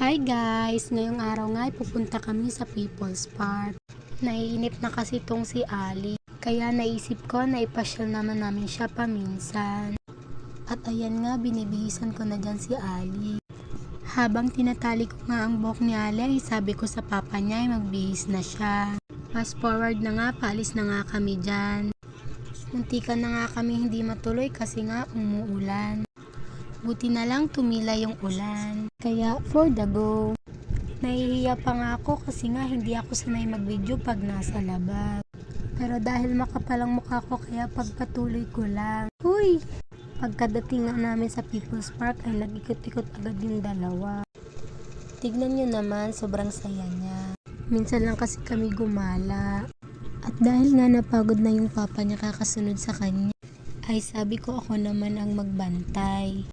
Hi guys! Ngayong araw nga ay pupunta kami sa People's Park. Naiinip na kasi tong si Ali. Kaya naisip ko na ipasyal naman namin siya paminsan. At ayan nga, binibihisan ko na dyan si Ali. Habang tinatali ko nga ang buhok ni Ali, ay sabi ko sa papa niya ay magbihis na siya. Fast forward na nga, paalis na nga kami dyan. Muntikan na nga kami hindi matuloy kasi nga umuulan. Buti na lang tumila yung ulan. Kaya for the go. Nahihiya pa nga ako kasi nga hindi ako sanay mag-video pag nasa labas. Pero dahil makapal ang mukha ko kaya pagpatuloy ko lang. Huy! Pagkadating nga namin sa People's Park ay nag-ikot-ikot agad yung dalawa. Tignan nyo naman, sobrang saya niya. Minsan lang kasi kami gumala. At dahil nga napagod na yung papa niya kakasunod sa kanya, ay sabi ko ako naman ang magbantay.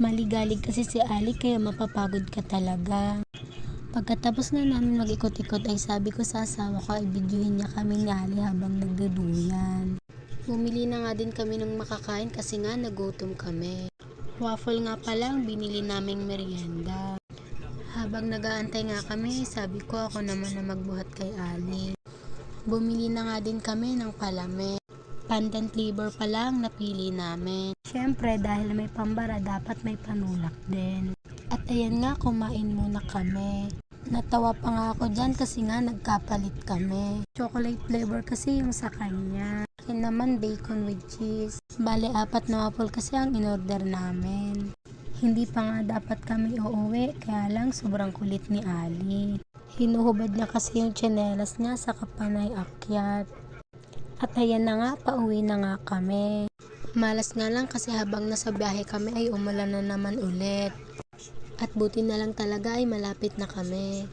Maligalig kasi si Ali kaya mapapagod ka talaga. Pagkatapos nga namin mag-ikot-ikot ay sabi ko sa asawa ko ay videohin niya kami ni Ali habang nagduduyan. Bumili na nga din kami ng makakain kasi nga nagutom kami. Waffle nga pala ang binili naming merienda. Habang nag-aantay nga kami, sabi ko ako naman na magbuhat kay Ali. Bumili na nga din kami ng palame. Pandan flavor pa lang napili namin. Siyempre dahil may pambara dapat may panulak din. At ayan nga, kumain muna kami. Natawa pa nga ako dyan kasi nga nagkapalit kami. Chocolate flavor kasi yung sa kanya. Akin naman bacon with cheese. Bale 4 na waffle kasi ang in-order namin. Hindi pa nga dapat kami uuwi kaya lang sobrang kulit ni Ali. Hinuhubad niya kasi yung tsinelas niya sa kapanay akyat. At ayan na nga, pauwi na nga kami. Malas nga lang kasi habang nasa biyahe kami ay umulan na naman ulit. At buti na lang talaga ay malapit na kami.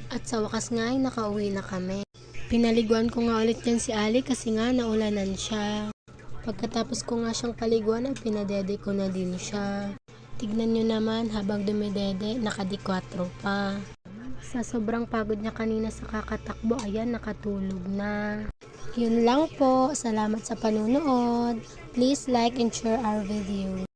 At sa wakas nga ay nakauwi na kami. Pinaliguan ko nga ulit yan si Ali kasi nga naulanan siya. Pagkatapos ko nga siyang paliguan ay pinadede ko na din siya. Tignan nyo naman habang dumidede, nakadikwatro pa. Sa sobrang pagod niya kanina sa kakatakbo, ayan nakatulog na. Yun lang po. Salamat sa panunood. Please like and share our video.